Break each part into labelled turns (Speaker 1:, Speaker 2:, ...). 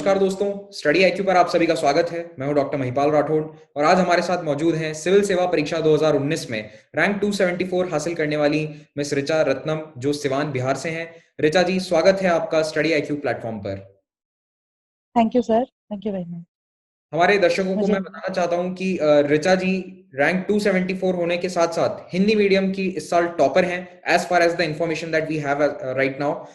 Speaker 1: नमस्कार दोस्तों, study IQ पर आप सभी का स्वागत है। मैं हूं डॉक्टर महिपाल राठौड़ और आज हमारे साथ मौजूद हैं सिविल सेवा परीक्षा 2019 में रैंक 274 हासिल करने वाली मिस ऋचा रत्नम, जो सिवान बिहार से हैं। ऋचा जी, स्वागत है आपका स्टडी आईक्यू प्लेटफॉर्म पर।
Speaker 2: Thank you sir, thank you very much.
Speaker 1: हमारे दर्शकों को
Speaker 2: मुझे
Speaker 1: मैं बताना चाहता हूं कि ऋचा जी रैंक 274 होने के साथ साथ हिंदी मीडियम की इस साल टॉपर हैं। As far as the information that we have right now,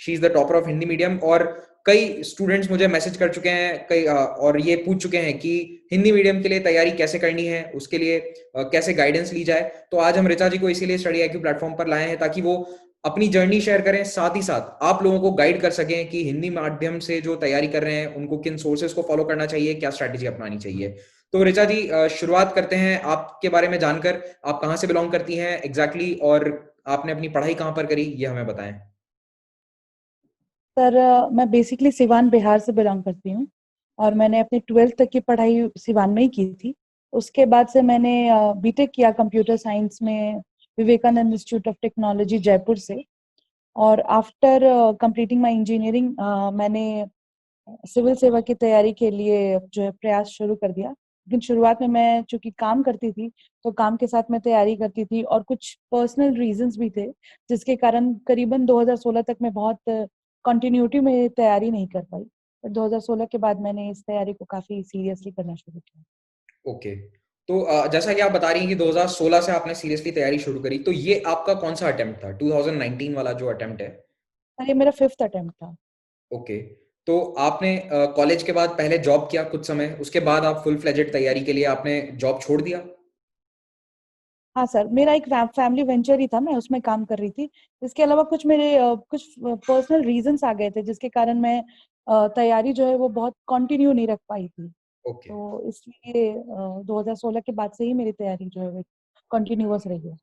Speaker 1: she is the topper of Hindi medium. और कई स्टूडेंट्स मुझे मैसेज कर चुके हैं, कई और ये पूछ चुके हैं कि हिंदी मीडियम के लिए तैयारी कैसे करनी है, उसके लिए कैसे गाइडेंस ली जाए। तो आज हम ऋचा जी को इसीलिए स्टडी आईक्यू प्लेटफॉर्म पर लाए हैं ताकि वो अपनी जर्नी शेयर करें, साथ ही साथ आप लोगों को गाइड कर सकें कि हिंदी माध्यम से जो तैयारी कर रहे हैं उनको किन सोर्सेज को फॉलो करना चाहिए, क्या स्ट्रैटेजी अपनानी चाहिए। तो ऋचा जी, शुरुआत करते हैं आपके बारे में जानकर। आप कहाँ से बिलोंग करती हैं एग्जैक्टली, और आपने अपनी पढ़ाई कहाँ पर करी, ये हमें बताएं।
Speaker 2: सर, मैं बेसिकली सिवान बिहार से बिलोंग करती हूँ और मैंने अपनी 12th तक की पढ़ाई सिवान में ही की थी। उसके बाद से मैंने बीटेक किया कंप्यूटर साइंस में Vivekananda institute of technology Jaipur से। और आफ्टर कंप्लीटिंग माय इंजीनियरिंग मैंने सिविल सेवा की तैयारी के लिए जो है प्रयास शुरू कर दिया। लेकिन शुरुआत में मैं चूंकि काम करती थी तो काम के साथ मैं तैयारी करती थी और कुछ पर्सनल रीजंस भी थे जिसके कारण करीबन 2016 तक मैं बहुत कंटिन्यूटी में तैयारी नहीं कर पाई। पर 2016 के बाद मैंने इस तैयारी को काफी सीरियसली करना शुरू किया।
Speaker 1: ओके। तो जैसा कि आप बता रही हैं कि 2016 से आपने सीरियसली तैयारी शुरू करी, तो ये आपका कौन सा अटेम्प्ट था, 2019 वाला जो अटेम्प्ट है?
Speaker 2: और ये मेरा 5th अटेम्प्ट था।
Speaker 1: ओके। तो आपने कॉलेज के बाद पहले जॉब किया कुछ समय, उसके बाद आप फुल फ्लेजेड तैयारी के लिए आपने जॉब छोड़ दिया?
Speaker 2: हाँ सर, मेरा एक फैमिली वेंचर ही था, मैं उसमें काम कर रही थी। इसके अलावा कुछ मेरे कुछ पर्सनल रीजंस आ गए थे जिसके कारण मैं तैयारी जो है वो बहुत कंटिन्यू नहीं रख पाई थी।
Speaker 1: ओके।
Speaker 2: तो इसलिए 2016 के बाद से ही मेरी तैयारी जो है वो कंटिन्यूअस रही है।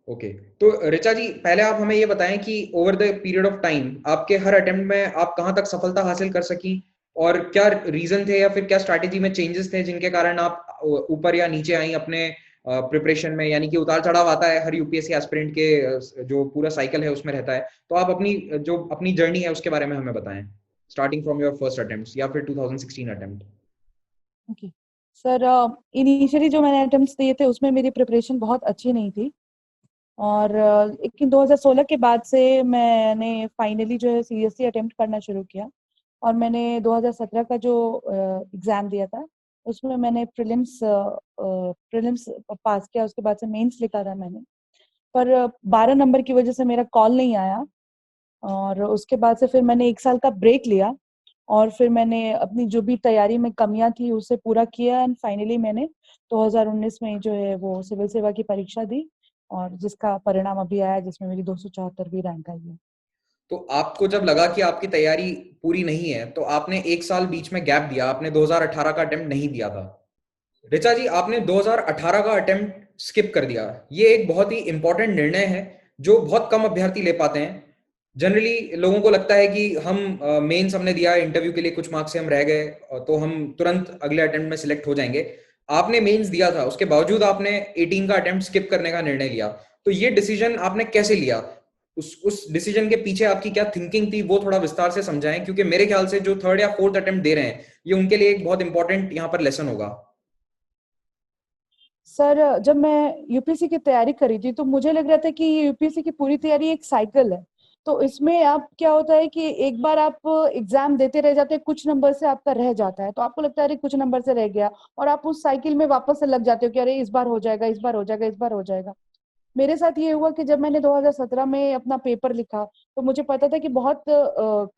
Speaker 1: ओके। तो ऋचा जी, पहले आप हमें ये बताएं कि over the period of time आपके हर अटेम्प्ट में आप कहाँ तक सफलता हासिल कर सकी, और क्या रीजन थे या फिर क्या स्ट्रैटेजी में चेंजेस थे जिनके कारण आप ऊपर या नीचे आई अपने प्रिपरेशन में। यानी कि उतार चढ़ाव आता है हर यूपीएससी एस्पिरेंट के, जो पूरा साइकिल है उसमें रहता है। तो आप अपनी जो अपनी जर्नी है उसके बारे में हमें बताएं, starting from your first attempt या फिर 2016 अटेम्प्ट।
Speaker 2: ओके सर, इनिशियली जो मैंने अटेम्प्ट्स दिए थे उसमें मेरी प्रिपरेशन बहुत अच्छी नहीं थी। और लेकिन 2016 के बाद से मैंने फाइनली जो है सीरियसली अटेम्प्ट करना शुरू किया। और मैंने 2017 का जो एग्जाम दिया था उसमें मैंने प्रीलिम्स पास किया। उसके बाद से मेंस लिखा था मैंने, पर 12 नंबर की वजह से मेरा कॉल नहीं आया। और उसके बाद से फिर मैंने 1 साल का ब्रेक लिया और फिर मैंने अपनी जो भी तैयारी में कमियां थी उसे पूरा किया एंड फाइनली मैंने 2019 में जो है वो सिविल सेवा की परीक्षा दी और जिसका परिणाम अभी आया जिसमें मेरी 274वीं रैंक आई है।
Speaker 1: तो आपको जब लगा कि आपकी तैयारी पूरी नहीं है तो आपने एक साल बीच में गैप दिया, आपने 2018 का अटेम्प्ट नहीं दिया था। ऋचा जी, आपने 2018 का अटेम्प्ट स्किप कर दिया। ये एक बहुत ही इंपॉर्टेंट निर्णय है जो बहुत कम अभ्यर्थी ले पाते हैं। जनरली लोगों को लगता है कि हम मेंस हमने दिया, इंटरव्यू के लिए कुछ मार्क्स से हम रह गए, तो हम तुरंत अगले अटेम्प्ट में सिलेक्ट हो जाएंगे। आपने मेंस दिया था, उसके बावजूद आपने 18 का अटेम्प्ट स्किप करने का निर्णय लिया। तो ये डिसीजन आपने कैसे लिया? उस डिसीजन के पीछे आपकी क्या थिंकिंग थी, वो थोड़ा विस्तार से समझाएं, क्योंकि मेरे ख्याल से जो थर्ड या फोर्थ अटेम्प्ट दे रहे हैं ये उनके लिए एक बहुत इंपॉर्टेंट यहाँ पर लेसन होगा।
Speaker 2: सर, जब मैं यूपीएससी की तैयारी कर रही थी तो मुझे लग रहा था कि ये यूपीएससी की पूरी तैयारी एक साइकिल है। तो इसमें आप क्या होता है कि एक बार आप एग्जाम देते रह जाते हैं, कुछ नंबर से आपका रह जाता है तो आपको लगता है अरे कुछ नंबर से रह गया, और आप उस साइकिल में वापस से लग जाते हो कि अरे इस बार हो जाएगा, इस बार हो जाएगा, इस बार हो जाएगा। मेरे साथ ये हुआ कि जब मैंने 2017 में अपना पेपर लिखा तो मुझे पता था कि बहुत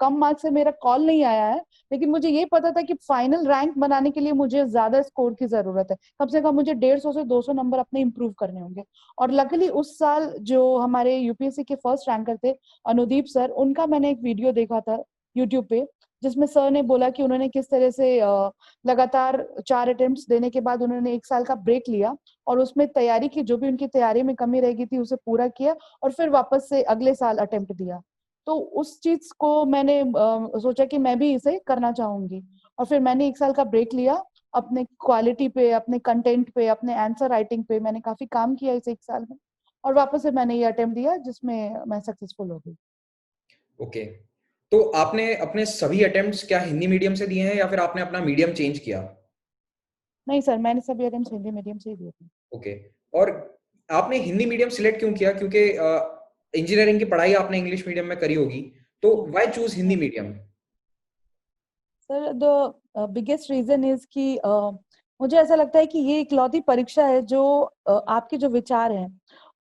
Speaker 2: कम मार्क्स से मेरा कॉल नहीं आया है। लेकिन मुझे ये पता था कि फाइनल रैंक बनाने के लिए मुझे ज्यादा स्कोर की जरूरत है, कम से कम मुझे 150 से 200 नंबर अपने इंप्रूव करने होंगे। और लकीली उस साल जो हमारे यूपीएससी के फर्स्ट रैंकर थे अनुदीप सर, उनका मैंने एक वीडियो देखा था यूट्यूब पे जिसमें सर ने बोला कि उन्होंने किस तरह से लगातार 4 अटेम्प्ट्स देने के बाद उन्होंने 1 साल का ब्रेक लिया और उसमें तैयारी की, जो भी उनकी तैयारी में कमी रह गई थी उसे पूरा किया और फिर वापस से अगले साल अटेम्प्ट दिया। तो उस चीज को मैंने सोचा कि मैं भी इसे करना चाहूंगी और फिर मैंने 1 साल का ब्रेक लिया। अपने क्वालिटी पे, अपने कंटेंट पे, अपने आंसर राइटिंग पे मैंने काफी काम किया इस 1 साल में और वापस से मैंने ये अटेम्प्ट दिया जिसमें मैं सक्सेसफुल हो गई।
Speaker 1: ओके। तो आपने अपने सभी अटेम्प्ट्स क्या हिंदी मीडियम से दिए हैं या फिर आपने अपना मीडियम चेंज किया?
Speaker 2: नहीं सर, मैंने सभी अटेम्प्ट हिंदी मीडियम से ही दिए थे।
Speaker 1: ओके। और आपने हिंदी मीडियम सिलेक्ट क्यों किया? क्योंकि इंजीनियरिंग की पढ़ाई आपने इंग्लिश मीडियम में करी होगी, तो
Speaker 2: हाँ,
Speaker 1: व्हाई चूज हिंदी
Speaker 2: हाँ।
Speaker 1: Medium?
Speaker 2: Sir the biggest reason is कि मुझे ऐसा लगता है कि ये इकलौती परीक्षा है जो आपके जो विचार हैं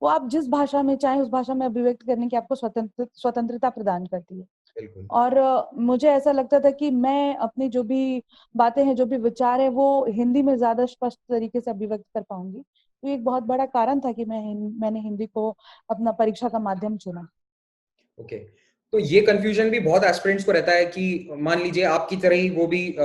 Speaker 2: वो आप जिस भाषा में चाहें उस भाषा में अभिव्यक्त करने की आपको स्वतंत्रता प्रदान करती है।
Speaker 1: बिल्कुल।
Speaker 2: और मुझे ऐसा लगता था कि मैं अपनी जो भी बातें हैं, जो भी विचार है, वो हिंदी में ज्यादा स्पष्ट तरीके से अभिव्यक्त कर पाऊंगी। तो ये एक बहुत बड़ा कारण था कि मैंने हिंदी को अपना परीक्षा का माध्यम चुना।
Speaker 1: ओके। तो ये कंफ्यूजन भी बहुत एस्पिरेंट्स को रहता है कि मान लीजिए आपकी तरह ही वो भी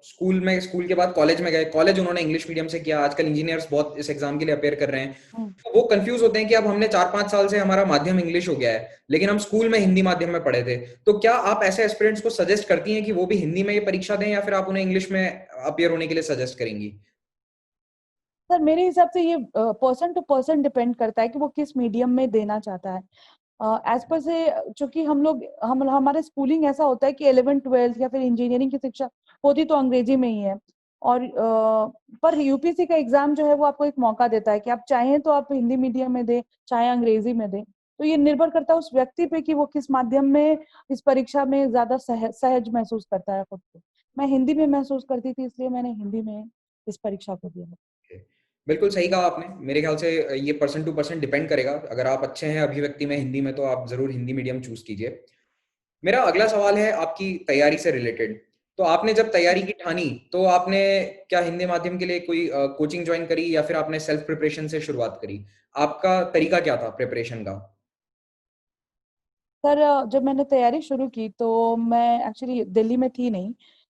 Speaker 1: स्कूल के बाद कॉलेज में गए, कॉलेज उन्होंने इंग्लिश मीडियम से किया, आजकल इंजीनियर्स बहुत इस एग्जाम के लिए अपेयर कर रहे हैं,
Speaker 2: हम्म।
Speaker 1: तो वो कंफ्यूज होते हैं कि अब हमने 4-5 साल से हमारा माध्यम इंग्लिश हो गया है, लेकिन हम स्कूल में हिंदी माध्यम में पढ़े थे। तो क्या आप ऐसे एस्पिरेंट्स को सजेस्ट करती हैं कि वो भी हिंदी में ये परीक्षा दें, या फिर आप उन्हें इंग्लिश में अपियर होने के लिए सजेस्ट करेंगी?
Speaker 2: सर मेरे हिसाब से ये पर्सन टू पर्सन डिपेंड करता है कि वो किस मीडियम में देना चाहता है। एज पर से चूंकि हम हमारे स्कूलिंग ऐसा होता है कि 11th 12th या फिर इंजीनियरिंग की शिक्षा होती तो अंग्रेजी में ही है। और पर यूपीएससी का एग्जाम जो है वो आपको एक मौका देता है कि आप चाहें तो आप हिंदी मीडियम में दें, चाहे अंग्रेजी में दें। तो ये निर्भर करता है उस व्यक्ति पे कि वो किस माध्यम में इस परीक्षा में ज्यादा सहज महसूस करता है खुद को। मैं हिंदी में महसूस करती थी, इसलिए मैंने हिंदी में इस परीक्षा को दिया।
Speaker 1: बिल्कुल सही कहा आपने। मेरे ख्याल से ये पर्सन टू पर्सन डिपेंड करेगा। अगर आप अच्छे हैं अभिव्यक्ति में हिंदी में, तो आप जरूर हिंदी मीडियम चूज कीजिए। मेरा अगला सवाल है आपकी तैयारी से रिलेटेड। तो आपने जब तैयारी की ठानी, तो आपने क्या हिंदी माध्यम के लिए कोई कोचिंग ज्वाइन करी, या फिर आपने सेल्फ प्रिपरेशन से शुरुआत करी? आपका तरीका क्या था प्रिपरेशन का?
Speaker 2: सर जब मैंने तैयारी शुरू की तो मैं एक्चुअली दिल्ली में थी नहीं,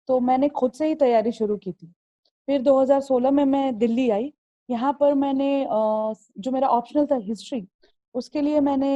Speaker 2: तो मैंने खुद से ही तैयारी शुरू की थी। फिर 2016 में मैं दिल्ली आई। यहाँ पर मैंने जो मेरा ऑप्शनल था हिस्ट्री, उसके लिए मैंने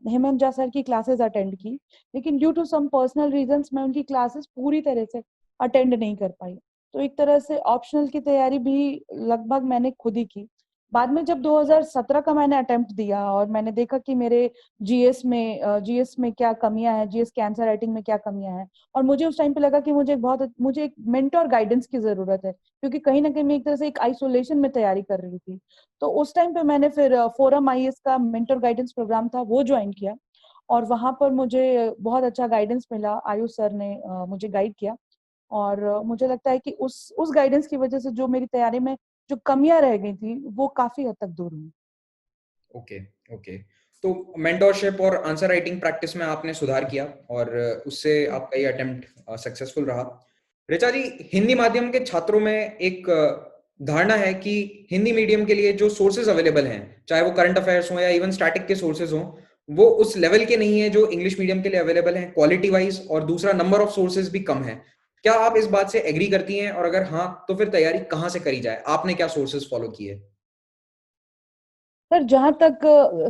Speaker 2: हेमंत झा सर की क्लासेस अटेंड की। लेकिन due to some personal reasons मैं उनकी क्लासेस पूरी तरह से अटेंड नहीं कर पाई। तो एक तरह से ऑप्शनल की तैयारी भी लगभग मैंने खुद ही की। बाद में जब 2017 का मैंने अटेम्प्ट दिया और मैंने देखा कि मेरे जीएस में क्या कमियां हैं, जीएस के आंसर राइटिंग में क्या कमियां हैं, और मुझे उस टाइम पे लगा कि मुझे एक मेंटोर गाइडेंस की जरूरत है, क्योंकि कहीं ना कहीं मैं एक तरह से एक आइसोलेशन में तैयारी कर रही थी। तो उस टाइम पे मैंने फिर फोरम आईएएस का मेंटोर गाइडेंस प्रोग्राम था वो ज्वाइन किया। और वहां पर मुझे बहुत अच्छा गाइडेंस मिला, आयुष सर ने मुझे गाइड किया। और मुझे लगता है कि उस गाइडेंस की वजह से जो मेरी तैयारी में जो कमियां रह गई थी वो काफी हद तक दूर हुई।
Speaker 1: ओके। ओके। तो मेंटोरशिप और आंसर राइटिंग प्रैक्टिस में आपने सुधार किया, और उससे आपका ये अटेम्प्ट सक्सेसफुल रहा। ऋचा जी, हिंदी माध्यम के छात्रों में एक धारणा है कि हिंदी मीडियम के लिए जो सोर्सेज अवेलेबल हैं, चाहे वो करंट अफेयर्स हो या इवन स्टैटिक के सोर्सेज हो, वो उस लेवल के नहीं है जो इंग्लिश मीडियम के लिए अवेलेबल हैं क्वालिटी वाइज, और दूसरा नंबर ऑफ सोर्सेज भी कम है। क्या आप इस बात से एग्री करती हैं, और अगर हाँ, तो फिर तैयारी कहाँ से करी जाए? आपने क्या सोर्सेज फॉलो किए?
Speaker 2: सर जहां तक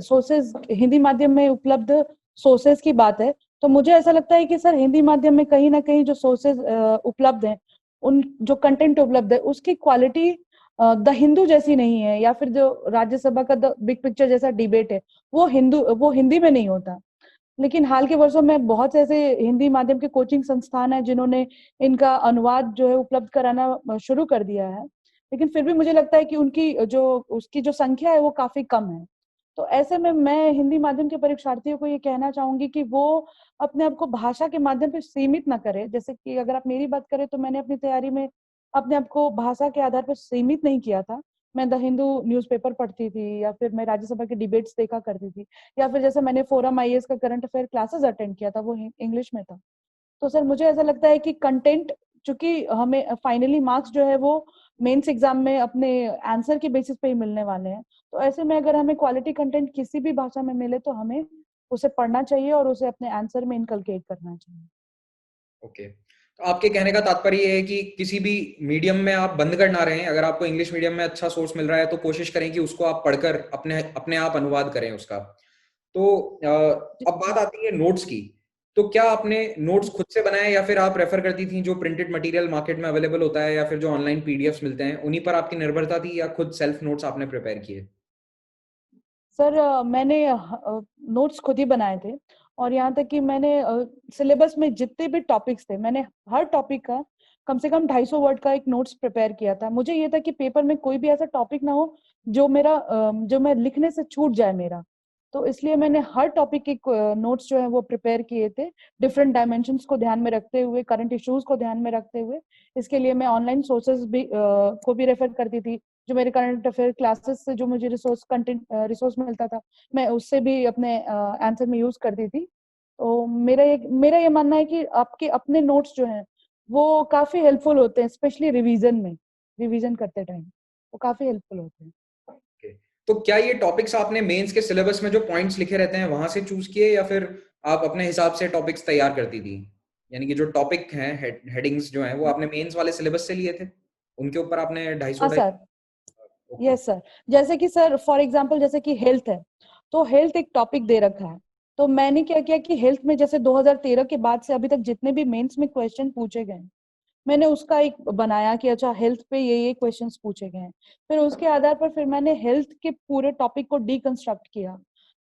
Speaker 2: सोर्सेज हिंदी माध्यम में उपलब्ध सोर्सेज की बात है, तो मुझे ऐसा लगता है कि सर हिंदी माध्यम में कहीं ना कहीं जो सोर्सेज उपलब्ध हैं, उन जो कंटेंट उपलब्ध है उसकी क्वालिटी द हिंदू जैसी नहीं है, या फिर जो राज्यसभा का द बिग पिक्चर जैसा डिबेट है वो हिंदी में नहीं होता। लेकिन हाल के वर्षों में बहुत से ऐसे हिंदी माध्यम के कोचिंग संस्थान हैं जिन्होंने इनका अनुवाद जो है उपलब्ध कराना शुरू कर दिया है। लेकिन फिर भी मुझे लगता है कि उसकी जो संख्या है वो काफी कम है। तो ऐसे में मैं हिंदी माध्यम के परीक्षार्थियों को ये कहना चाहूंगी कि वो अपने आप को भाषा के माध्यम पे सीमित ना करें। जैसे कि अगर आप मेरी बात करें तो मैंने अपनी तैयारी में अपने आप को भाषा के आधार पर सीमित नहीं किया था। मैं द हिंदू न्यूज़पेपर पढ़ती थी, या फिर मैं राज्यसभा के डिबेट्स देखा करती थी, या फिर जैसे मैंने फोरम आईएएस का करंट अफेयर क्लासेस अटेंड किया था, वो इंग्लिश में था। तो सर मुझे ऐसा लगता है कि कंटेंट, चूंकि हमें फाइनली मार्क्स जो है वो मेंस एग्जाम में अपने आंसर के बेसिस पे ही मिलने वाले हैं। तो ऐसे में अगर हमें क्वालिटी कंटेंट किसी भी भाषा में मिले तो हमें उसे पढ़ना चाहिए और उसे अपने आंसर में इनकलकेट करना चाहिए।
Speaker 1: ओके। तो आपके कहने का तात्पर्य ये है कि किसी भी मीडियम में आप बंद कर ना रहें। अगर आपको इंग्लिश मीडियम में अच्छा सोर्स मिल रहा है, तो कोशिश करें कि उसको आप पढ़कर अपने अपने आप अनुवाद करें उसका। तो अब बात
Speaker 2: हाँ।
Speaker 1: आती है नोट्स की। तो क्या आपने नोट्स खुद से बनाए, या फिर आप रेफर करती थी जो प्रिंटेड मटेरियल मार्केट में अवेलेबल होता है, या फिर जो ऑनलाइन पीडीएफ्स मिलते हैं उन्हीं पर आपकी निर्भरता थी, या खुद सेल्फ नोट्स आपने प्रिपेयर किए?
Speaker 2: सर मैंने नोट्स खुद ही बनाए थे। और यहाँ तक कि मैंने सिलेबस में जितने भी टॉपिक्स थे, मैंने हर टॉपिक का कम से कम 250 वर्ड का एक नोट्स प्रिपेयर किया था। मुझे ये था कि पेपर में कोई भी ऐसा टॉपिक ना हो जो मेरा जो मैं लिखने से छूट जाए मेरा। तो इसलिए मैंने हर टॉपिक के नोट्स जो है वो प्रिपेयर किए थे, डिफरेंट डायमेंशंस को ध्यान में रखते हुए, करंट इश्यूज को ध्यान में रखते हुए। इसके लिए मैं ऑनलाइन सोर्सेज भी को भी रेफर करती थी। जो मेरे करंट अफेयर क्लासेस से जो मुझे रिसोर्स मिलता था, मैं उससे भी अपने आंसर में यूज करती थी। तो मेरा ये मानना है कि आपके अपने नोट्स जो हैं वो काफी हेल्पफुल होते हैं, स्पेशली रिवीजन करते टाइम वो काफी हेल्पफुल होते हैं।
Speaker 1: Okay. तो क्या ये टॉपिक्स आपने मेंस के सिलेबस में जो पॉइंट्स लिखे रहते हैं वहां से चूज किए, या फिर आप अपने हिसाब से टॉपिक्स तैयार करती थी? यानी कि जो टॉपिक हैं, हेडिंग्स जो हैं, वो आपने मेंस वाले सिलेबस से लिए थे, उनके ऊपर आपने 250
Speaker 2: हाँ
Speaker 1: ढाई।
Speaker 2: सर।
Speaker 1: ओके।
Speaker 2: Yes sir. जैसे कि सर फॉर एग्जांपल जैसे कि हेल्थ है, तो हेल्थ एक टॉपिक दे रखा है। तो मैंने क्या किया कि हेल्थ में जैसे 2013 के बाद से अभी तक जितने भी मेंस में क्वेश्चन पूछे गए हैं, मैंने उसका एक बनाया कि अच्छा हेल्थ पे ये क्वेश्चंस पूछे गए हैं। फिर उसके आधार पर फिर मैंने हेल्थ के पूरे टॉपिक को डीकंस्ट्रक्ट किया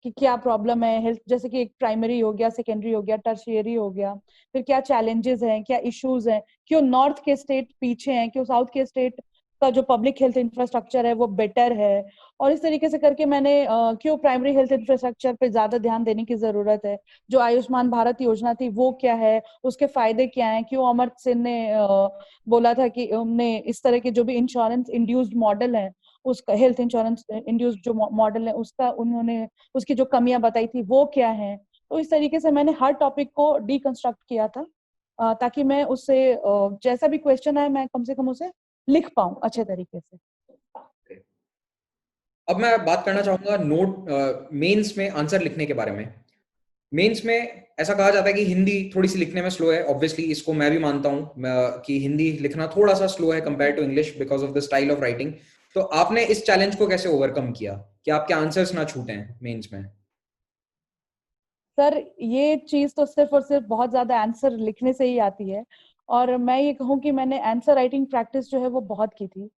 Speaker 2: कि क्या प्रॉब्लम है हेल्थ, जैसे कि एक प्राइमरी हो गया, सेकेंडरी हो गया, टर्शियरी हो गया, फिर क्या चैलेंजेस हैं, क्या इश्यूज हैं, क्यों नॉर्थ के स्टेट पीछे हैं, क्यों साउथ के स्टेट का जो पब्लिक हेल्थ इंफ्रास्ट्रक्चर है वो बेटर है। और इस तरीके से करके मैंने क्यों प्राइमरी हेल्थ इंफ्रास्ट्रक्चर पे ज्यादा ध्यान देने की जरूरत है, जो आयुष्मान भारत योजना थी वो क्या है, उसके फायदे क्या हैं, क्यों अमर्त्य सेन ने बोला था कि हमने इस तरह के जो भी इंश्योरेंस इंड्यूस्ड मॉडल है, उसका हेल्थ इंश्योरेंस इंड्यूस्ड जो मॉडल है उसका उन्होंने उसकी जो कमियां बताई थी वो क्या है। तो इस तरीके से मैंने हर टॉपिक को डीकंस्ट्रक्ट किया था, ताकि मैं उससे जैसा भी क्वेश्चन आए मैं कम से कम उसे लिख पाऊं अच्छे तरीके से।
Speaker 1: अब मैं बात करना चाहूंगा नोट मेंस में आंसर लिखने के बारे में। मेंस में ऐसा कहा जाता है कि हिंदी थोड़ी सी लिखने में स्लो है। ऑब्वियसली इसको मैं भी मानता हूं कि हिंदी लिखना थोड़ा सा स्लो है compare to English because of the style of writing. तो आपने इस चैलेंज को कैसे ओवरकम किया कि आपके आंसर्स ना छूटें मेंस में?
Speaker 2: सर ये चीज तो सिर्फ और सिर्फ बहुत ज्यादा आंसर लिखने से ही आती है। और मैं ये कहूँ कि मैंने आंसर राइटिंग प्रैक्टिस जो है वो बहुत की थी।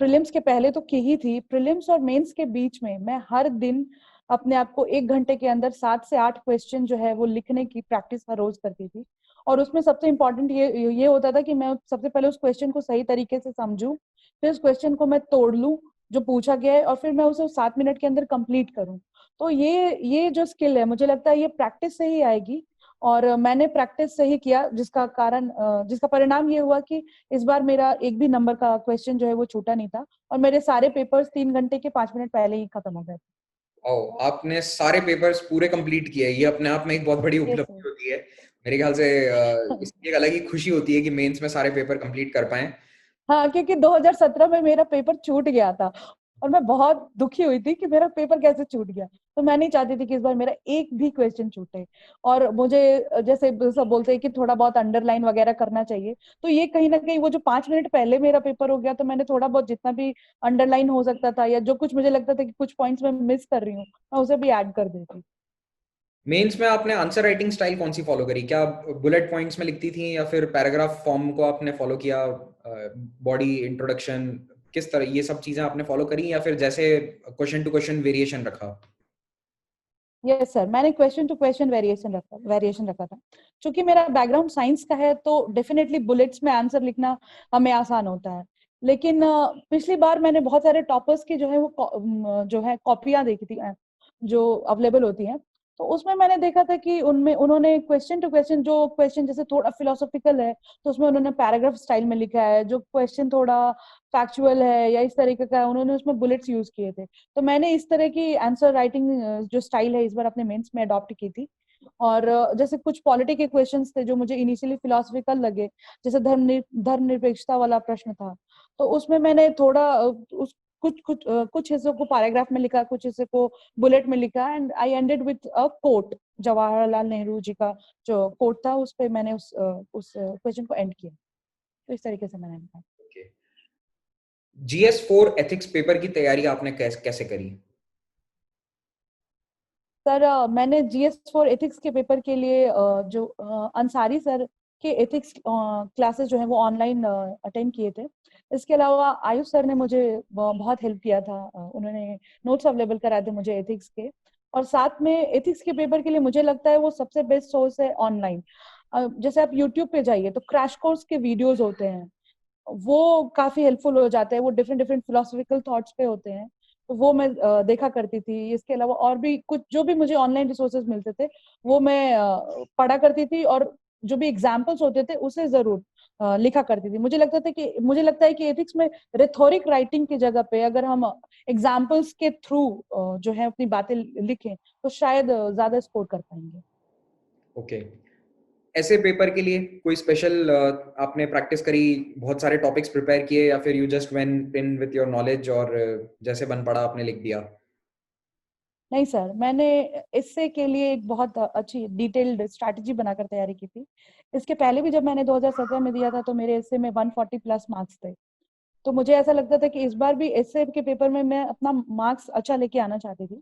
Speaker 2: प्रीलिम्स के पहले तो की ही थी, प्रीलिम्स और मेंस के बीच में मैं हर दिन अपने आप को 1 घंटे के अंदर 7 से 8 क्वेश्चन जो है वो लिखने की प्रैक्टिस हर रोज करती थी। और उसमें सबसे इम्पोर्टेंट ये होता था कि मैं सबसे पहले उस क्वेश्चन को सही तरीके से समझूं, फिर उस क्वेश्चन को मैं तोड़ लूं जो पूछा गया है, और फिर मैं उसे 7 मिनट के अंदर कंप्लीट करूं। तो ये जो स्किल है मुझे लगता है ये प्रैक्टिस से ही आएगी। और मैंने प्रैक्टिस से ही किया, जिसका परिणाम ये हुआ कि इस बार मेरा एक भी नंबर का क्वेश्चन जो है वो छूटा नहीं था, और मेरे सारे पेपर्स 3 घंटे के 5 मिनट पहले ही खत्म हो गए थे।
Speaker 1: ओ, आपने सारे पेपर्स पूरे कंप्लीट किए, ये अपने आप में एक बहुत बड़ी
Speaker 2: यस
Speaker 1: उपलब्धि
Speaker 2: सर।
Speaker 1: होती है मेरे ख्याल से। इसकी एक अलग ही खुशी होती है कि मेंस में सारे पेपर कंप्लीट कर पाए।
Speaker 2: हाँ, क्योंकि 2017 में मेरा पेपर छूट गया था और मैं बहुत दुखी हुई थी कि मेरा पेपर कैसे छूट गया। तो मैं नहीं चाहती थी कि इस बार मेरा एक भी क्वेश्चन छूटे। और मुझे जैसे सब बोलते हैं कि थोड़ा बहुत अंडरलाइन वगैरह करना चाहिए, तो ये कहीं ना कहीं वो जो 5 मिनट पहले मेरा पेपर हो गया, तो मैंने थोड़ा बहुत जितना भी अंडरलाइन हो सकता था या जो कुछ मुझे लगता था कि कुछ पॉइंट्स में मिस कर रही हूँ, मैं उसे भी ऐड कर देती।
Speaker 1: मेंस में आपने आंसर राइटिंग स्टाइल कौन सी फॉलो करी? क्या बुलेट पॉइंट्स में लिखती थी या फिर पैराग्राफ फॉर्म को आपने फॉलो किया? बॉडी इंट्रोडक्शन, किस तरह ये सब चीजें आपने फॉलो करी, या फिर जैसे क्वेश्चन टू क्वेश्चन वेरिएशन रखा?
Speaker 2: यस सर, मैंने क्वेश्चन टू क्वेश्चन वेरिएशन रखा था। क्योंकि मेरा बैकग्राउंड साइंस का है तो डेफिनेटली बुलेट्स में आंसर लिखना हमें आसान होता है। लेकिन पिछली बार मैंने बहुत सारे टॉपर्स की जो है वो जो है कॉपियां देखी थी, जो अवेलेबल होती हैं। तो उसमें मैंने देखा था कि उनमें उन्होंने क्वेश्चन टू क्वेश्चन, जो क्वेश्चन जैसे थोड़ा फिलोसॉफिकल है तो उसमें उन्होंने पैराग्राफ स्टाइल में लिखा है, जो क्वेश्चन थोड़ा फैक्चुअल है या इस तरीके का है उन्होंने उसमें बुलेट्स यूज किए थे। तो मैंने इस तरह की आंसर राइटिंग जो स्टाइल है इस बार अपने मेंस में अडॉप्ट की थी। और जैसे कुछ पॉलिटी के क्वेश्चंस थे जो मुझे इनिशियली फिलोसफिकल लगे, जैसे धर्मनिरपेक्षता वाला प्रश्न था, तो उसमें मैंने थोड़ा उस कुछ हिस्सों को पैराग्राफ में लिखा, कुछ हिस्से को बुलेट में लिखा, and I ended with a quote. Jawaharlal Nehru ji का जो कोट था उस पे मैंने उस क्वेश्चन को एंड किया। तो इस तरीके से मैंने लिखा।
Speaker 1: GS4 एथिक्स पेपर की तैयारी आपने कैसे करी?
Speaker 2: सर मैंने GS4 एथिक्स के पेपर के लिए जो अंसारी सर के एथिक्स क्लासेस जो है वो ऑनलाइन अटेंड किए थे। इसके अलावा आयुष सर ने मुझे बहुत हेल्प किया था, उन्होंने नोट्स अवेलेबल कराए थे मुझे एथिक्स के। और साथ में एथिक्स के पेपर के लिए मुझे लगता है वो सबसे बेस्ट सोर्स है ऑनलाइन। जैसे आप यूट्यूब पे जाइए तो क्रैश कोर्स के वीडियोस होते हैं, वो काफी हेल्पफुल हो जाते हैं, वो डिफरेंट डिफरेंट फिलोसॉफिकल थॉट्स पे होते हैं, तो वो मैं देखा करती थी। इसके अलावा और भी कुछ जो भी मुझे ऑनलाइन रिसोर्सेज मिलते थे वो मैं पढ़ा करती थी, और जो भी एग्जाम्पल्स होते थे उसे जरूर लिखा करती थी। मुझे लगता है कि एथिक्स में रेथोरिक राइटिंग की जगह पे अगर हम एग्जाम्पल्स के थ्रू जो है अपनी बातें लिखें तो शायद ज्यादा स्कोर कर पाएंगे।
Speaker 1: ओके, ऐसे पेपर के लिए कोई स्पेशल आपने प्रैक्टिस करी, बहुत सारे टॉपिक्स प्रिपेयर किए, या फिर you just went in with your knowledge और जैसे बन पड़ा आपने लिख दिया?
Speaker 2: नहीं सर, मैंने इससे के लिए एक बहुत अच्छी डिटेल्ड स्ट्रैटेजी बनाकर तैयारी की थी। इसके पहले भी जब मैंने 2017 में दिया था तो मेरे एस्से में 140 प्लस मार्क्स थे। तो मुझे ऐसा लगता था कि इस बार भी एस्से के पेपर में मैं अपना मार्क्स अच्छा लेके आना चाहती थी।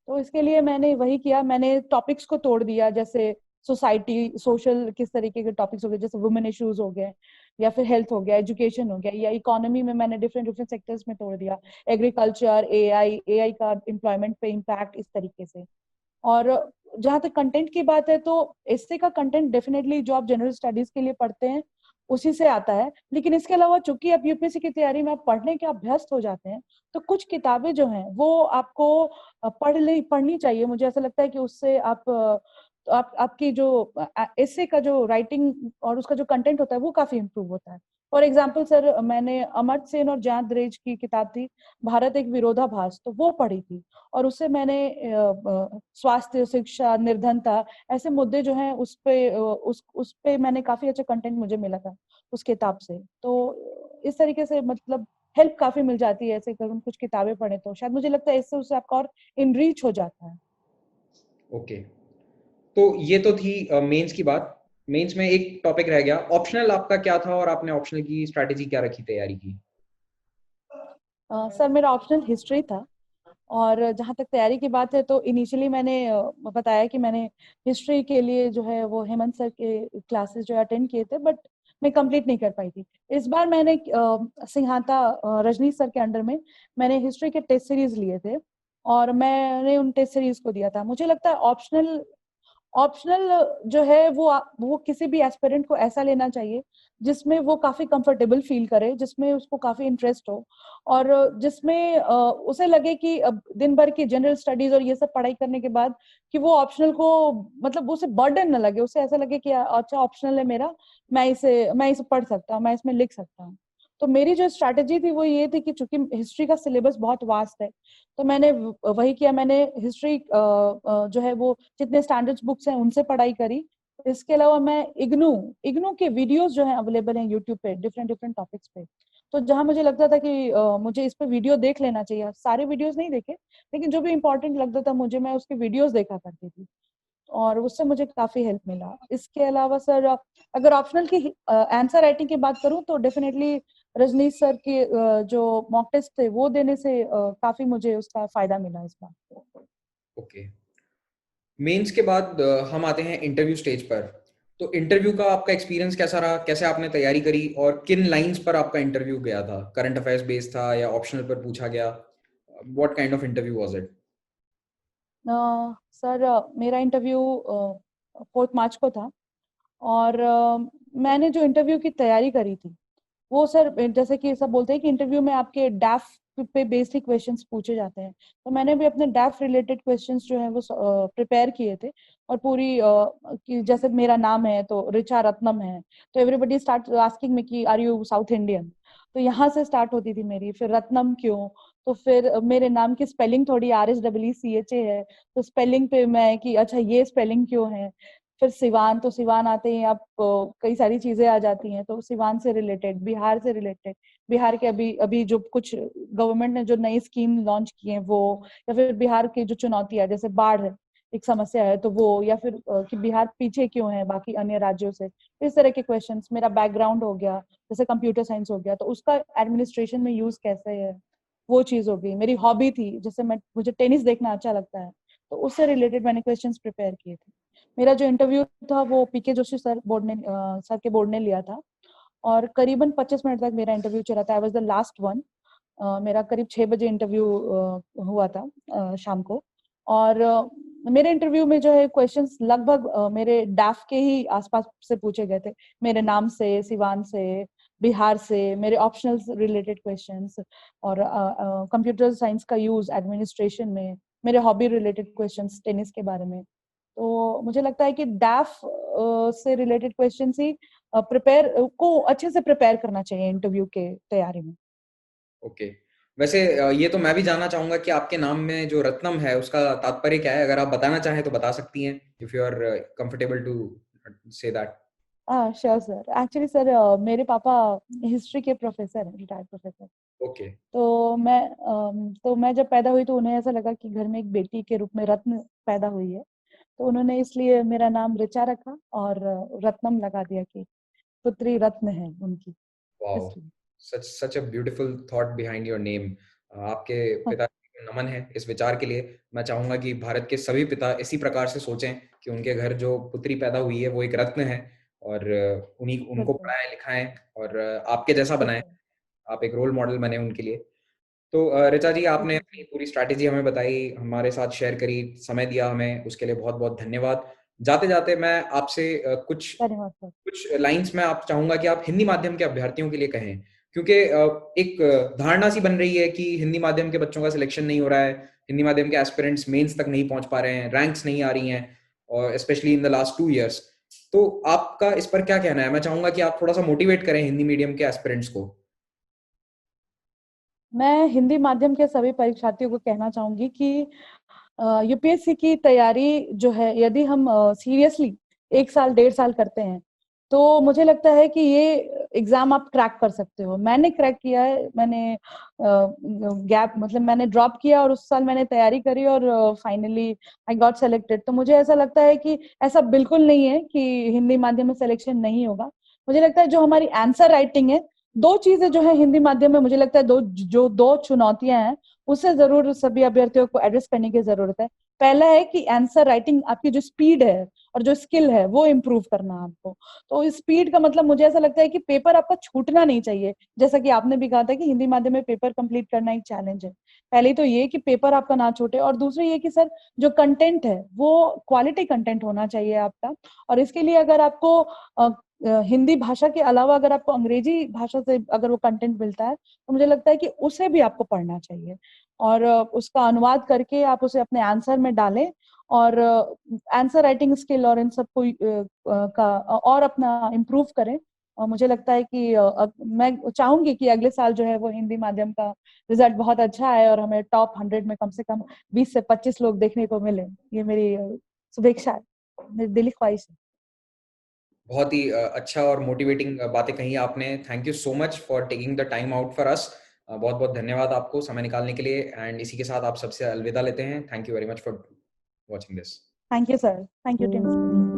Speaker 2: तो इसके लिए मैंने वही किया, मैंने टॉपिक्स को तोड़ दिया, जैसे सोसाइटी सोशल किस तरीके के टॉपिक्स हो गए, जैसे वुमेन इश्यूज हो गए, या फिर हेल्थ हो गया, एजुकेशन हो गया, या इकोनॉमी में मैंने डिफरेंट डिफरेंट सेक्टर्स में तोड़ दिया, एग्रीकल्चर, एआई का एम्प्लॉयमेंट पे इम्पैक्ट, इस तरीके से। और जहां तक कंटेंट की बात है तो एस्से का कंटेंट डेफिनेटली जो आप जनरल स्टडीज के लिए पढ़ते हैं उसी से आता है, लेकिन इसके अलावा चूंकि आप यूपीएससी की तैयारी में आप पढ़ने के अभ्यस्त हो जाते हैं तो कुछ किताबें जो हैं वो आपको पढ़नी चाहिए। मुझे ऐसा लगता है कि उससे आपकी जो एस्से का जो राइटिंग और उसका जो कंटेंट होता है वो काफी इंप्रूव होता है। फॉर एग्जाम्पल सर, मैंने अमर्त्य सेन और जयंत दरेज की किताब थी भारत एक विरोधाभास, तो वो पढ़ी थी, और उससे मैंने स्वास्थ्य, शिक्षा, निर्धनता, ऐसे मुद्दे जो हैं उस पे मैंने काफी अच्छा कंटेंट मुझे मिला था उस किताब से। तो इस तरीके से मतलब हेल्प काफी मिल जाती है ऐसे, अगर हम कुछ किताबें पढ़े तो शायद मुझे लगता है इससे उससे आपका और इनरीच हो जाता है।
Speaker 1: ओके, तो ये तो थी मेंस की बात। मेंस में एक टॉपिक रह गया, ऑप्शनल आपका क्या था और आपने ऑप्शनल की स्ट्रैटेजी क्या रखी तैयारी की?
Speaker 2: सर मेरा ऑप्शनल हिस्ट्री था, और जहाँ तक तैयारी की बात है तो इनिशियली मैंने बताया कि मैंने हिस्ट्री के लिए जो है वो हेमंत सर के क्लासेस जो अटेंड किए थे, बट मैं कंप्लीट नहीं कर पाई थी। इस बार मैंने सिंघाता रजनीश सर के अंडर में मैंने हिस्ट्री के टेस्ट सीरीज लिए थे, और मैंने उन टेस्ट सीरीज को दिया था। मुझे लगता है ऑप्शनल ऑप्शनल जो है वो किसी भी एस्पिरेंट को ऐसा लेना चाहिए जिसमें वो काफी कंफर्टेबल फील करे, जिसमें उसको काफी इंटरेस्ट हो, और जिसमें उसे लगे कि अब दिन भर की जनरल स्टडीज और ये सब पढ़ाई करने के बाद कि वो ऑप्शनल को मतलब उसे बर्डन न लगे, उसे ऐसा लगे कि अच्छा ऑप्शनल है मेरा, मैं इसे पढ़ सकता हूँ, मैं इसमें लिख सकता हूँ। तो मेरी जो स्ट्रैटेजी थी वो ये थी कि चूंकि हिस्ट्री का सिलेबस बहुत वास्ट है तो मैंने वही किया, मैंने हिस्ट्री जो है वो जितने स्टैंडर्ड्स बुक्स हैं उनसे पढ़ाई करी। इसके अलावा मैं इग्नू इग्नू के वीडियोस जो हैं अवेलेबल हैं यूट्यूब पे डिफरेंट डिफरेंट टॉपिक्स पे, तो जहां मुझे लगता था कि मुझे इस पे वीडियो देख लेना चाहिए, सारे वीडियोस नहीं देखे लेकिन जो भी इंपॉर्टेंट लगता था मुझे, मैं उसके वीडियोस देखा करती थी, और उससे मुझे काफी हेल्प मिला। इसके अलावा सर अगर ऑप्शनल की आंसर राइटिंग की बात करूं तो डेफिनेटली रजनीश सर के जो मॉक टेस्ट थे वो देने से काफी मुझे उसका फायदा मिला इस बार।
Speaker 1: ओके, मेंस के बाद हम आते हैं इंटरव्यू स्टेज पर। तो इंटरव्यू का आपका एक्सपीरियंस कैसा रहा, कैसे आपने तैयारी करी और किन लाइंस पर आपका इंटरव्यू गया था? करंट अफेयर्स बेस्ड था या ऑप्शनल पर पूछा गया? What kind of interview was it?
Speaker 2: Sir मेरा इंटरव्यू 4 मार्च को था, और मैंने जो इंटरव्यू की तैयारी करी थी वो सर जैसे कि सब बोलते हैं कि इंटरव्यू में आपके डैफ पे बेसिक क्वेश्चंस पूछे जाते हैं, तो मैंने भी अपने डैफ रिलेटेड क्वेश्चंस जो है वो प्रिपेयर किए थे। और पूरी कि जैसे मेरा नाम है तो रिचा रत्नम है, तो एवरीबॉडी स्टार्ट आस्किंग मी कि आर यू साउथ इंडियन, तो यहाँ से स्टार्ट होती थी मेरी। फिर रत्नम क्यों, तो फिर मेरे नाम की स्पेलिंग थोड़ी RSCCHA है, तो स्पेलिंग पे मैं कि अच्छा ये स्पेलिंग क्यों है। फिर सिवान, तो सिवान आते ही आप कई सारी चीजें आ जाती हैं, तो सिवान से रिलेटेड, बिहार से रिलेटेड, बिहार के अभी अभी जो कुछ गवर्नमेंट ने जो नई स्कीम लॉन्च की है वो, या फिर बिहार की जो चुनौतियां जैसे बाढ़ है एक समस्या है तो वो, या फिर कि बिहार पीछे क्यों है बाकी अन्य राज्यों से, इस तरह के क्वेश्चंस। मेरा बैकग्राउंड हो गया, जैसे कंप्यूटर साइंस हो गया तो उसका एडमिनिस्ट्रेशन में यूज कैसे है, वो चीज हो गई। मेरी हॉबी थी, जैसे मुझे टेनिस देखना अच्छा लगता है, तो उससे रिलेटेड मैंने क्वेश्चंस प्रिपेयर किए थे। मेरा जो इंटरव्यू था वो पीके जोशी सर के बोर्ड ने लिया था, और करीबन 25 मिनट तक मेरा इंटरव्यू चला था। I was the last one. मेरा करीब 6 बजे इंटरव्यू हुआ था शाम को, और मेरे इंटरव्यू में जो है क्वेश्चंस लगभग मेरे डैफ के ही आसपास से पूछे गए थे, मेरे नाम से, सिवान से, बिहार से, मेरे ऑप्शनल्स रिलेटेड क्वेश्चंस, और कंप्यूटर साइंस का यूज एडमिनिस्ट्रेशन में, मेरे हॉबी रिलेटेड क्वेश्चंस टेनिस के बारे में। तो मुझे लगता है कि डैफ से रिलेटेड क्वेश्चंस ही प्रिपेयर को अच्छे से प्रिपेयर करना चाहिए इंटरव्यू के तैयारी में।
Speaker 1: ओके, वैसे ये तो मैं भी जानना चाहूंगा कि आपके नाम में जो रत्नम है उसका तात्पर्य क्या है? अगर आप बताना चाहें तो बता सकती हैं, if you are comfortable to say that.
Speaker 2: Sure sir. Actually sir मेरे पापा हिस्ट्री के प्रोफेसर हैं, रिटायर्ड प्रोफेसर।
Speaker 1: ओके।
Speaker 2: तो मैं जब पैदा हुई तो उन्हें ऐसा लगा कि घर में एक बेटी के रूप में रत्न पैदा हुई है, तो उन्होंने इसलिए मेरा नाम ऋचा रखा और रत्नम लगा दिया कि पुत्री रत्न है उनकी,
Speaker 1: वाओ,
Speaker 2: इसलिए।
Speaker 1: Such a beautiful thought behind your name. आपके पिता को नमन है इस विचार के लिए। मैं चाहूंगा कि भारत के सभी पिता इसी प्रकार से सोचें कि उनके घर जो पुत्री पैदा हुई है वो एक रत्न है, और उन्हीं उनको
Speaker 2: बिल्कुल
Speaker 1: पढ़ाएं लिखाएं और आपके जैसा बनाएं,
Speaker 2: बिल्कुल
Speaker 1: आप एक रोल मॉडल बने उनके लिए। तो ऋचा जी, आपने
Speaker 2: बिल्कुल
Speaker 1: अपनी
Speaker 2: सर।
Speaker 1: पूरी स्ट्रैटेजी हमें बताई, हमारे साथ शेयर करी, समय दिया हमें, उसके लिए बहुत बहुत धन्यवाद। जाते जाते मैं आपसे कुछ
Speaker 2: धन्यवाद सर।
Speaker 1: कुछ लाइंस में आप चाहूंगा कि आप हिंदी माध्यम के अभ्यर्थियों के लिए कहें, क्योंकि एक धारणा सी बन रही है कि हिंदी माध्यम के बच्चों का सिलेक्शन नहीं हो रहा है, हिंदी माध्यम के एस्पिरेंट्स मेंस तक नहीं पहुंच पा रहे हैं, रैंक्स नहीं आ रही हैं, और specially in the last 2 years। तो आपका इस पर क्या कहना है? मैं चाहूंगा कि आप थोड़ा सा मोटिवेट करें हिंदी मीडियम के एस्पिरेंट्स को।
Speaker 2: मैं हिंदी माध्यम के सभी परीक्षार्थियों को कहना चाहूंगी कि यूपीएससी की तैयारी जो है, यदि हम सीरियसली 1 साल 1.5 साल करते हैं, तो मुझे लगता है कि ये एग्जाम आप क्रैक कर सकते हो। मैंने क्रैक किया है। मैंने गैप मतलब मैंने ड्रॉप किया और उस साल मैंने तैयारी करी और फाइनली आई गॉट सेलेक्टेड। तो मुझे ऐसा लगता है कि ऐसा बिल्कुल नहीं है कि हिंदी माध्यम में सिलेक्शन नहीं होगा। मुझे लगता है जो हमारी आंसर राइटिंग है, 2 चीजें जो है हिंदी माध्यम में, मुझे लगता है दो चुनौतियां हैं, उसे जरूर सभी अभ्यर्थियों को एड्रेस करने की जरूरत है। पहला है कि आंसर राइटिंग, आपकी जो स्पीड है और जो स्किल है वो इम्प्रूव करना है आपको। तो इस स्पीड का मतलब मुझे ऐसा लगता है कि पेपर आपका छूटना नहीं चाहिए। जैसा कि आपने भी कहा था कि हिंदी माध्यम में पेपर कंप्लीट करना एक चैलेंज है। पहले तो ये कि पेपर आपका ना छूटे, और दूसरी ये कि सर जो कंटेंट है वो क्वालिटी कंटेंट होना चाहिए आपका। और इसके लिए अगर आपको हिंदी भाषा के अलावा अगर आपको अंग्रेजी भाषा से अगर वो कंटेंट मिलता है, तो मुझे लगता है कि उसे भी आपको पढ़ना चाहिए और उसका अनुवाद करके आप उसे अपने आंसर में डालें, और आंसर राइटिंग स्किल और इन सबको का और अपना इम्प्रूव करें। और मुझे लगता है कि मैं चाहूंगी कि अगले साल जो है वो हिंदी माध्यम का रिजल्ट बहुत अच्छा है और हमें टॉप 100 में कम से कम 20 से 25 लोग देखने को मिले। ये मेरी शुभेच्छा है, मेरी दिली ख्वाहिश है।
Speaker 1: बहुत ही अच्छा और मोटिवेटिंग बातें कही आपने। Thank you so much for taking the time out for us. बहुत बहुत धन्यवाद आपको समय निकालने के लिए, एंड इसी के साथ आप सबसे अलविदा लेते हैं। Thank you very much for watching this.
Speaker 2: Thank you sir. Thank you tennis.